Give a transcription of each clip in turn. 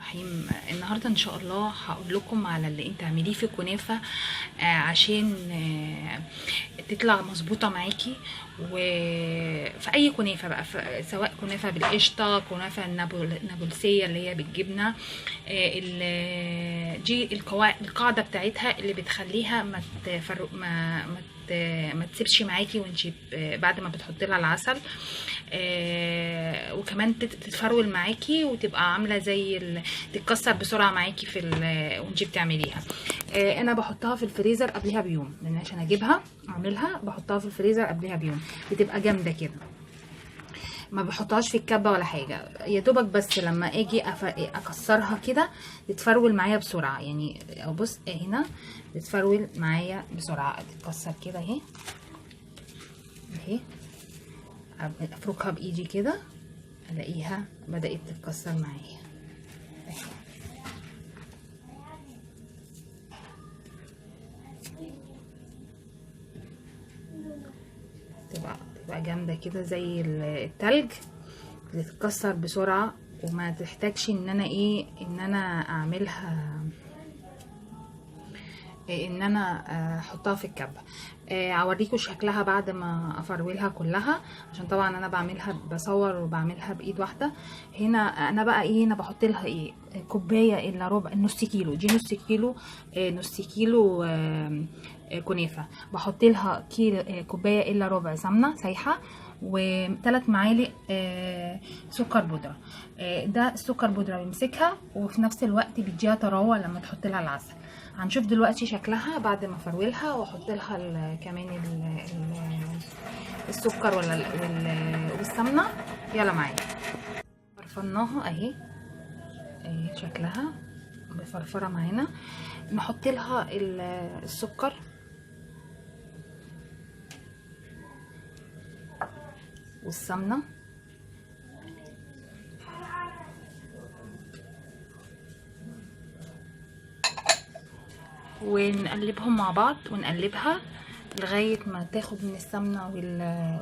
الرحيم. النهارده ان شاء الله هقول لكم على اللي انت تعمليه في الكنافه عشان تطلع مظبوطه معاكي. وفي اي كنافه بقى، سواء كنافه بالقشطه، كنافه النابلسيه اللي هي بالجبنه، دي القاعده بتاعتها اللي بتخليها ما تسيبش معاكي وانتي بعد ما بتحطي لها العسل، وكمان تتفرول معاكي وتبقى عامله زي تتكسر بسرعه معاكي في وانتي بتعمليها. انا بحطها في الفريزر قبلها بيوم، لان عشان اجيبها اعملها بحطها في الفريزر قبلها بيوم، بتبقى جامده كده. ما بحطهاش في الكبه ولا حاجه، يا دوبك بس لما اجي اكسرها كده تتفرول معايا بسرعه. يعني بص هنا تتفرول معايا بسرعه، تتكسر كده اهي اهي. افركها بايدي كده الاقيها بدات تتكسر معايا اهي. تبقى جامده كده زي التلج اللي تتكسر بسرعه، وما تحتاجش ان انا اعملها، ان انا احطها في الكبه. اوريكم شكلها بعد ما افرولها كلها، عشان طبعا انا بعملها بصور وبعملها بايد واحده. هنا انا بقى هنا بحط لها كوبايه الا ربع، نص كيلو، دي نص كيلو، نص كيلو كنافه. بحط لها كوبايه الا ربع سمنه سايحه، و3 معالق سكر بودره. ده السكر بودره بيمسكها، وفي نفس الوقت بيديها طراوه لما تحط لها العسل. هنشوف دلوقتي شكلها بعد ما افرولها واحط لها كمان السكر والسمنه. يلا معايا. فرفرناها اهي شكلها مفرفره معانا. نحط لها السكر والسمنه، ونقلبهم مع بعض، ونقلبها لغايه ما تاخد من السمنه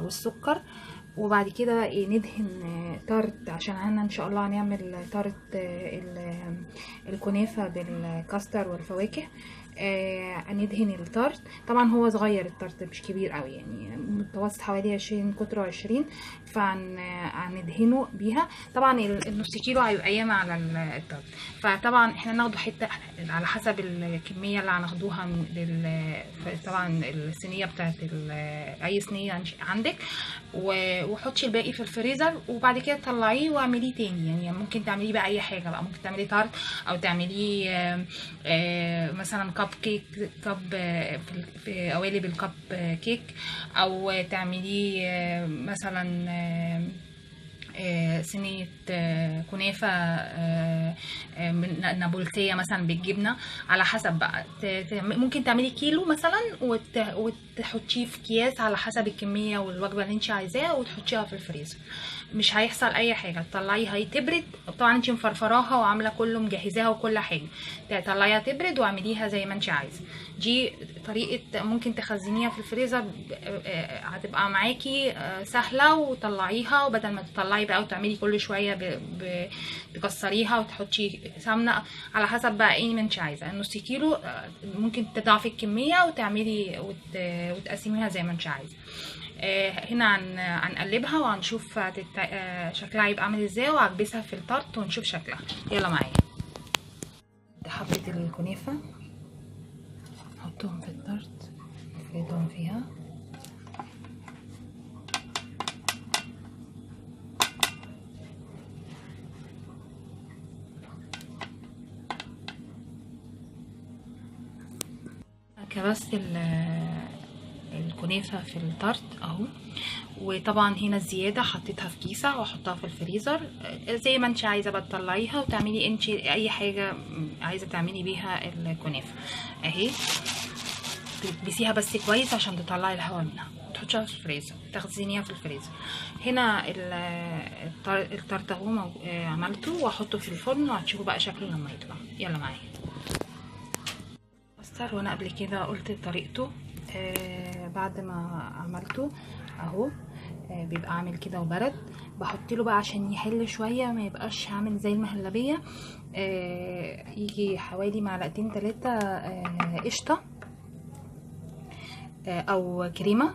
والسكر. وبعد كده ندهن تارت، عشان احنا ان شاء الله هنعمل تارت الكنافه بالكاستر والفواكه. هندهن التارت. طبعا هو صغير التارت مش كبير قوي، يعني متوسط حوالي 20 قطره 20، فهندهنه بيها. طبعا النص كيلو هيبقى ياما على التارت، فطبعا احنا ناخده حته على حسب الكميه اللي هناخدوها طبعا الصينيه بتاعت اي صينيه عندك، وحطي الباقي في الفريزر. وبعد كده طلعيه واعمليه تاني. يعني ممكن تعمليه بقى اي حاجه بقى، ممكن تعمليه تارت، او تعمليه مثلا كب كيك، في قوالب الكب كيك، او تعمليه مثلا صينية كنافة نابلسية مثلا بالجبنة، على حسب بقى. ممكن تعملي كيلو مثلا وتحطيه في اكياس على حسب الكمية والوجبة اللي انت عايزاها، وتحطيها في الفريزر. مش هيحصل اي حاجه. تطلعيها تبرد، طبعا انت مفرفراها وعامله كله مجهزاها وكل حاجه، تطلعيها تبرد واعمليها زي ما انت عايزه. دي طريقه ممكن تخزنيها في الفريزر، هتبقى معاكي سهله. وطلعيها، وبدل ما تطلعي بقى وتعملي كل شويه تكسريها وتحطي سمنه، على حسب بقى ايه ما انت عايزه. نص كيلو ممكن تضاعفي الكميه وتعملي وتقسميها زي ما انت عايزه. هنا هنقلبها وهنشوف شكلها هيبقى عامل ازاي، وهكبسها في الطرت ونشوف شكلها. يلا معايا. حبة الكنافة نحطهم في الطرت، نفردهم فيها. كبست الكنافه في الطرت اهو. وطبعا هنا الزياده حطيتها في كيسه واحطها في الفريزر زي ما انت عايزه بقى. تطلعيها وتعملي انت اي حاجه عايزه تعملي بيها الكنافه اهي. تكبسيها بس كويس عشان تطلعي الهواء منها، تحطيها في الفريزر، تخزنيها في الفريزر. هنا الطرت اهو عملته، واحطه في الفرن وهتشوفوا بقى شكله لما يطلع. يلا معايا. وانا قبل كده قلت طريقته. بعد ما عملته اهو بيبقى عامل كده وبرد. بحط له بقى عشان يحل شويه ما يبقاش عامل زي المهلبيه، يجي حوالي معلقتين 3 قشطه او كريمه،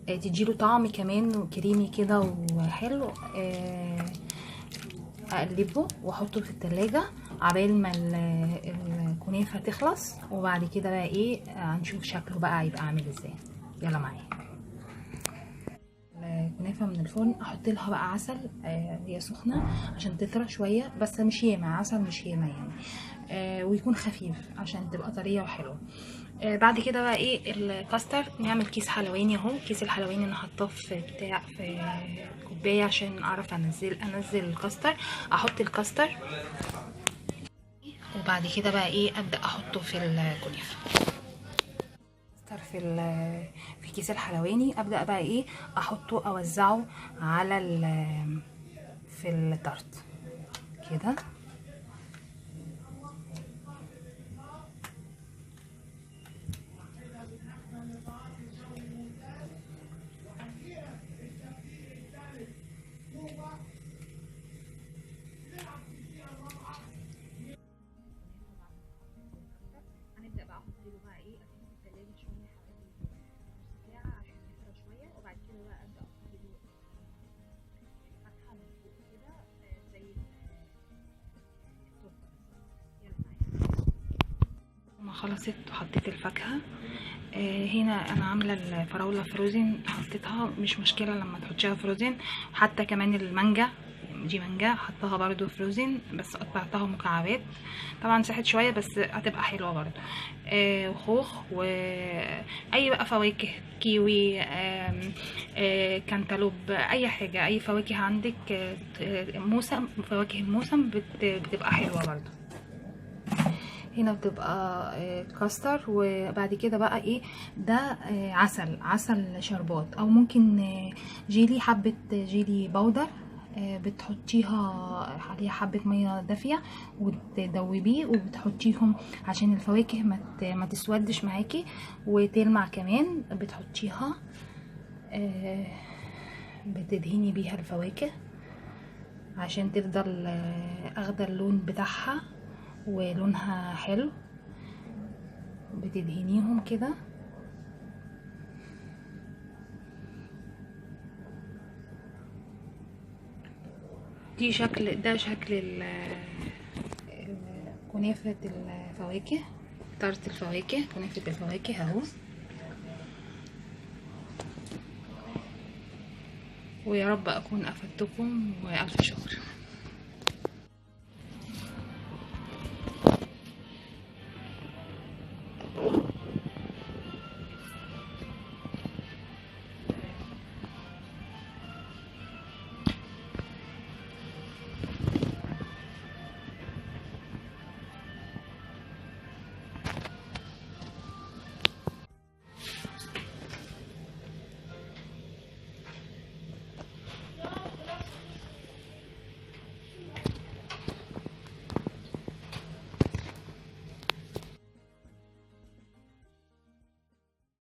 تديله طعم كمان وكريمي كده وحلو. اقلبه واحطه في التلاجة عبال ما الكنافه تخلص، وبعد كده بقى ايه هنشوف شكله بقى هيبقى عامل ازاي. يلا معايا. الكنافه من الفرن احط لها بقى عسل، هي سخنه عشان تطرى شويه، بس مش ياما عسل، مش ياما يعني، ويكون خفيف عشان تبقى طريه وحلوه. بعد كده بقى ايه الكاستر، نعمل كيس حلواني اهو. كيس الحلواني انا حاطاه في كوبايه عشان اعرف انزل الكاستر. احط الكاستر وبعد كده بقى ايه ابدا احطه في الكنافه في كيس الحلواني. ابدا بقى ايه احطه اوزعه على في التارت كده. هنبدا بقى احط له بقى ايه اسيبه في التلاجة شويه حوالي نص ساعه عشان يطرى شويه، وبعد كده بقى ابدا احط له فتحه من فوق كده زي التورته. يلا معايا. ما خلصت وحطيت الفاكهه. هنا انا عامله الفراوله فروزن، حطيتها مش مشكله لما تحطيها فروزن. حتى كمان المانجا دي مانجا حطها برضو فروزن، بس قطعتها مكعبات. طبعا ساحت شويه بس هتبقى حلوه برضو. وخوخ واي بقى فواكه، كيوي، كانتالوب، اي حاجه، اي فواكه عندك، موسم، فواكه الموسم بتبقى حلوه برضو. هنا بتبقى كاستر، وبعد كده بقى ايه ده عسل شربات، او ممكن جيلي، حبة جيلي بودر، بتحطيها عليها حبة مية دافية وتدوبيه وبتحطيهم عشان الفواكه ما تسودش معاكي وتلمع كمان. بتحطيها بتدهني بيها الفواكه عشان تفضل اخده اللون بتاعها ولونها حلو. بتدهنيهم كده. ده شكل كنافة الفواكه، تارت الفواكه، كنافة الفواكه اهو. ويا رب اكون افدتكم، والف شكر.